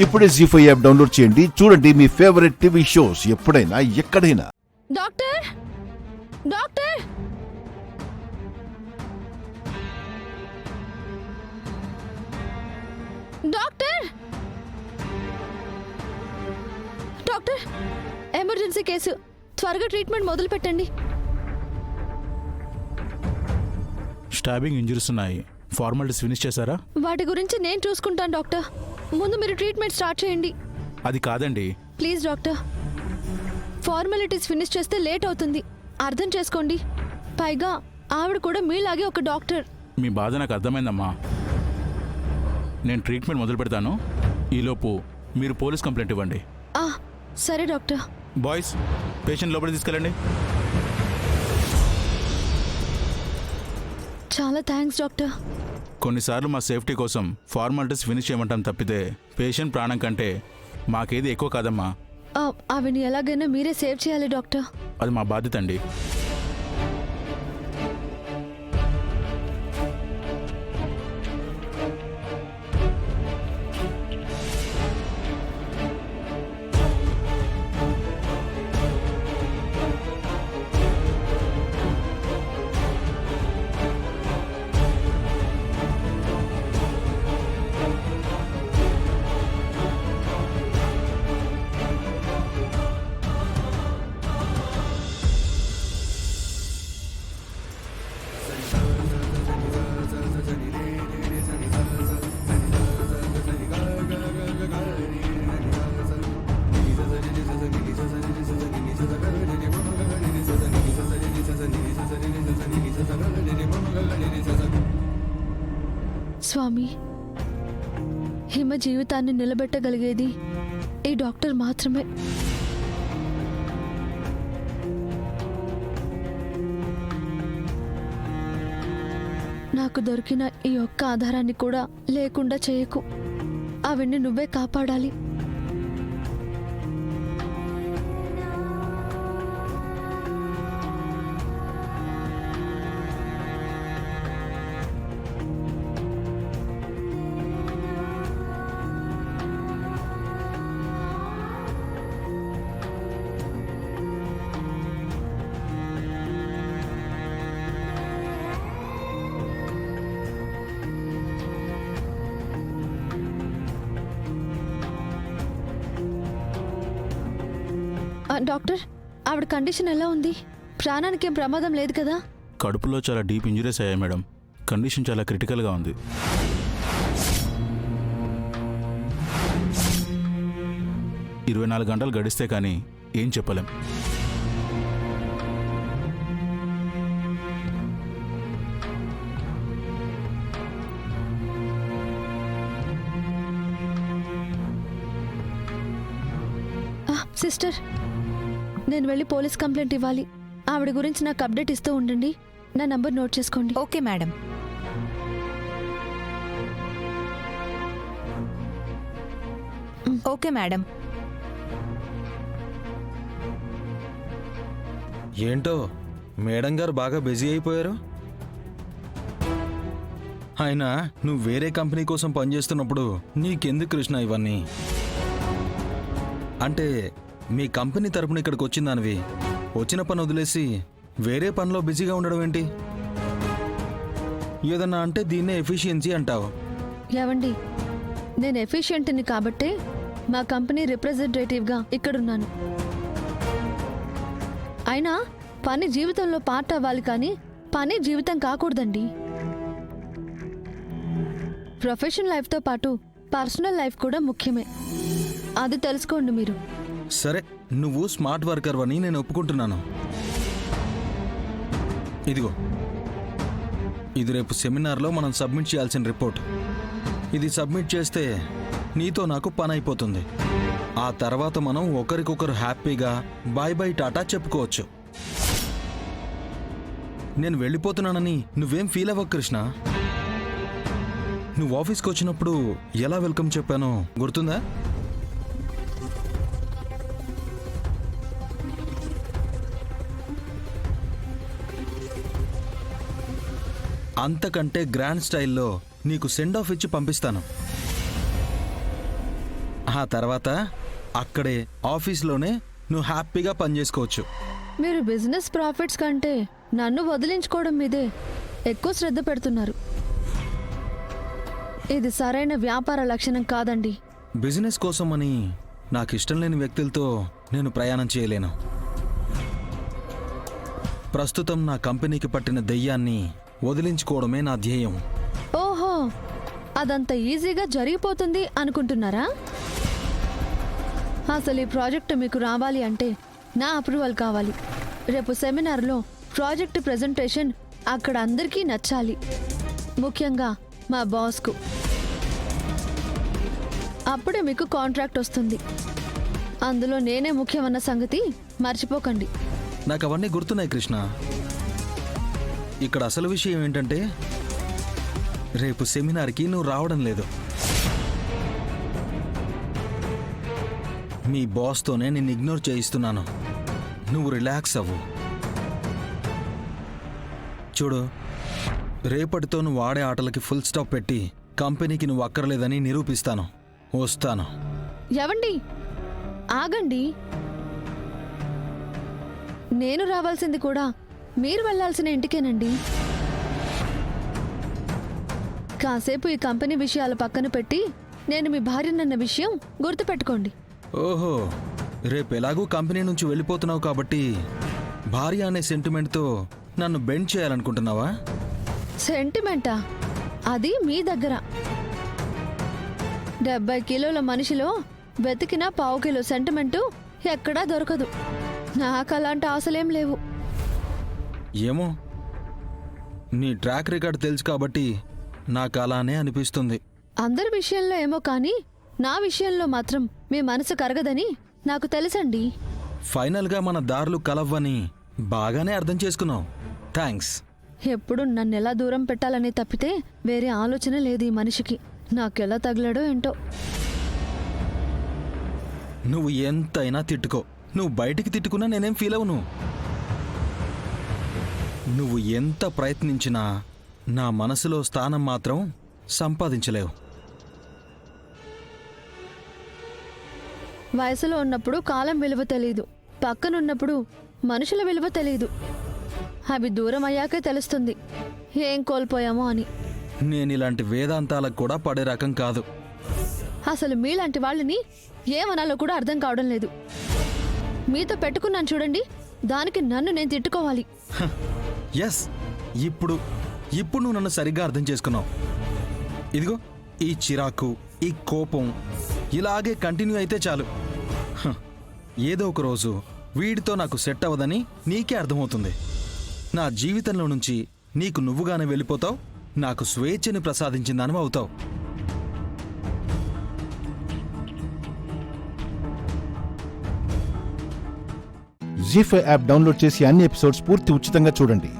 ఇప్పుడే జీ5 app download చేయండి. చూడండి మీ ఫేవరెట్ టీవీ షోస్ ఎప్పుడైనా ఎక్కడైనా. Doctor doctor doctor doctor emergency case, త్వరగా ట్రీట్మెంట్ మొదలు పెట్టండి. స్టాబింగ్ ఇంజరీస్ ఉన్నాయి. ఫార్మాలిటీస్ ఫినిష్ చేశారా? వాటి గురించి నేను చూసుకుంటాను డాక్టర్. ముందు మీరు ట్రీట్మెంట్ స్టార్ట్ చేయండి. అది కాదండి. ప్లీజ్ డాక్టర్, ఫార్మాలిటీస్ ఫినిష్ చేస్తే లేట్ అవుతుంది, అర్థం చేసుకోండి. పైగా ఆవిడ కూడా మీలాగే ఒక డాక్టర్. మీ బాధ నాకు అర్థమైందమ్మా. నేను ట్రీట్మెంట్ మొదలు పెడతాను. ఈలోపు మీరు పోలీస్ కంప్లైంట్ ఇవ్వండి. సరే డాక్టర్. బాయ్స్, పేషెంట్ లోపలికి తీసుకెళ్ళండి. చాలా థ్యాంక్స్ డాక్టర్. కొన్నిసార్లు మా సేఫ్టీ కోసం ఫార్మాలిటీస్ ఫినిష్ చేయమంటాం తప్పితే పేషెంట్ ప్రాణం కంటే మాకేది ఎక్కువ కాదమ్మా. ఆవిని ఎలాగైనా మీరే సేవ్ చేయాలి డాక్టర్. అది మా బాధ్యత అండి. స్వామి, హిమ జీవితాన్ని నిలబెట్టగలిగేది ఈ డాక్టర్ మాత్రమే. నాకు దొరికిన ఈ ఒక్క ఆధారాన్ని కూడా లేకుండా చేయకు. ఆవిడ్ని నువ్వే కాపాడాలి. డాక్టర్, ఆవిడ కండిషన్ ఎలా ఉంది? ప్రాణానికి ఏం ప్రమాదం లేదు కదా? కడుపులో చాలా డీప్ ఇంజరీస్ అయ్యాయి మేడం. కండిషన్ చాలా క్రిటికల్గా ఉంది. ఇరవై 24 గంటలు గడిస్తే కానీ ఏం చెప్పలేం. సిస్టర్, నేను వెళ్ళి పోలీస్ కంప్లైంట్ ఇవ్వాలి. ఆవిడ గురించి నాకు అప్డేట్ ఇస్తూ ఉండండి. నా నంబర్ నోట్ చేసుకోండి. Okay madam. Okay madam. ఏంటో మేడం గారు బాగా బిజీ అయిపోయారు. అయినా నువ్వు వేరే కంపెనీ కోసం పనిచేస్తున్నప్పుడు నీకెందుకు కృష్ణ ఇవన్నీ? అంటే మీ కంపెనీ తరపున ఇక్కడికి వచ్చిందానివి వచ్చిన పని వదిలేసి వేరే పనిలో బిజీగా ఉండడం ఏంటి? ఏదన్నా అంటే దీన్నే ఎఫిషియన్సీ అంటావు. ఏవండి, నేను ఎఫిషియెంట్ని కాబట్టే మా కంపెనీ రిప్రజెంటేటివ్గా ఇక్కడున్నాను. అయినా పని జీవితంలో పార్ట్ అవ్వాలి, కానీ పని జీవితం కాకూడదండి. ప్రొఫెషనల్ లైఫ్తో పాటు పర్సనల్ లైఫ్ కూడా ముఖ్యమే. అది తెలుసుకోండి మీరు. సరే, నువ్వు స్మార్ట్ వర్కర్ అని నేను ఒప్పుకుంటున్నాను. ఇదిగో, ఇది రేపు సెమినార్లో మనం సబ్మిట్ చేయాల్సిన రిపోర్ట్. ఇది సబ్మిట్ చేస్తే నీతో నాకు పని అయిపోతుంది. ఆ తర్వాత మనం ఒకరికొకరు హ్యాపీగా బాయ్ బాయ్ టాటా చెప్పుకోవచ్చు. నేను వెళ్ళిపోతున్నానని నువ్వేం ఫీల్ అవ్వకు కృష్ణ. నువ్వు ఆఫీస్కి వచ్చినప్పుడు ఎలా వెల్కమ్ చెప్పానో గుర్తుందా? అంతకంటే గ్రాండ్ స్టైల్లో నీకు సెండ్ ఆఫ్ ఇచ్చి పంపిస్తాను. ఆ తర్వాత అక్కడే ఆఫీస్లోనే నువ్వు హ్యాపీగా పనిచేసుకోవచ్చు. మీరు బిజినెస్ ప్రాఫిట్స్ కంటే నన్ను వదిలించుకోవడం మీదే ఎక్కువ శ్రద్ధ పెడుతున్నారు. ఇది సరైన వ్యాపార లక్షణం కాదండి. బిజినెస్ కోసమని నాకు ఇష్టం లేని వ్యక్తులతో నేను ప్రయాణం చేయలేను. ప్రస్తుతం నా కంపెనీకి పట్టిన దెయ్యాన్ని వదిలించుకోవడమే నా ధ్యేయం. ఓహో, అదంత ఈజీగా జరిగిపోతుంది అనుకుంటున్నారా? అసలు ఈ ప్రాజెక్టు మీకు రావాలి అంటే నా అప్రూవల్ కావాలి. రేపు సెమినార్లో ప్రాజెక్ట్ ప్రెజెంటేషన్ అక్కడ అందరికీ నచ్చాలి, ముఖ్యంగా మా బాస్కు. అప్పుడే మీకు కాంట్రాక్ట్ వస్తుంది. అందులో నేనే ముఖ్యమన్న సంగతి మర్చిపోకండి. నాకు అవన్నీ గుర్తున్నాయి కృష్ణ. ఇక్కడ అసలు విషయం ఏంటంటే రేపు సెమినార్కి నువ్వు రావడం లేదు. మీ బాస్తోనే నిన్ను ఇగ్నోర్ చేయిస్తున్నాను. నువ్వు రిలాక్స్ అవ్వు. చూడు, రేపటితో నువ్వు ఆడే ఆటలకి ఫుల్ స్టాప్ పెట్టి కంపెనీకి నువ్వు అక్కర్లేదని నిరూపిస్తాను. వస్తాను. ఎవండి, ఆగండి. నేను రావాల్సింది కూడా మీరు వెళ్ళాల్సిన ఇంటికేనండి. కాసేపు ఈ కంపెనీ విషయాలు పక్కన పెట్టి నేను మీ భార్యనన్న విషయం గుర్తుపెట్టుకోండి. ఓహో, రేపు ఎలాగూ కంపెనీ నుంచి వెళ్ళిపోతున్నావు కాబట్టి భార్య అనే సెంటిమెంట్తో నన్ను బెండ్ చేయాలనుకుంటున్నావా? సెంటిమెంటా? అది మీ దగ్గర. 70 కిలోల మనిషిలో వెతికిన 1/4 కిలో సెంటిమెంటు ఎక్కడా దొరకదు. నాకు అలాంటి ఆశలేం లేవు. ఏమో, నీ ట్రాక్ రికార్డ్ తెలుసు కాబట్టి నాకు అలానే అనిపిస్తుంది. అందరి విషయంలో ఏమో కానీ నా విషయంలో మాత్రం మీ మనసు కరగదని నాకు తెలుసండి. ఫైనల్గా మన దారులు కలవ్వని బాగానే అర్థం చేసుకున్నావు. థ్యాంక్స్. ఎప్పుడు నన్ను ఎలా దూరం పెట్టాలని తప్పితే వేరే ఆలోచన లేదు ఈ మనిషికి. నాకెలా తగిలాడో ఏంటో. నువ్వు ఎంతైనా తిట్టుకో, నువ్వు బయటికి తిట్టుకున్నా నేనేం ఫీల్ అవును. నువ్వు ఎంత ప్రయత్నించినా నా మనసులో స్థానం మాత్రం సంపాదించలేవు. వయసులో ఉన్నప్పుడు కాలం విలువ తెలీదు, పక్కనున్నప్పుడు మనుషుల విలువ తెలీదు. అవి దూరం అయ్యాకే తెలుస్తుంది ఏం కోల్పోయామో అని. నేను ఇలాంటి వేదాంతాలకు కూడా పడే రకం కాదు. అసలు మీలాంటి వాళ్ళని ఏమనాలో కూడా అర్థం కావడం లేదు. మీతో పెట్టుకున్నాను చూడండి, దానికి నన్ను నేను తిట్టుకోవాలి. ఎస్, ఇప్పుడు నువ్వు నన్ను సరిగ్గా అర్థం చేసుకున్నావు. ఇదిగో ఈ చిరాకు, ఈ కోపం ఇలాగే కంటిన్యూ అయితే చాలు. హ, ఏదో ఒక రోజు వీడితో నాకు సెట్ అవ్వదని నీకే అర్థమవుతుంది. నా జీవితంలో నుంచి నీకు నువ్వుగానే వెళ్ళిపోతావు, నాకు స్వేచ్ఛని ప్రసాదించిందని అవుతావు. జీ5 యాప్ డౌన్లోడ్ చేసి అన్ని ఎపిసోడ్స్ పూర్తి ఉచితంగా చూడండి.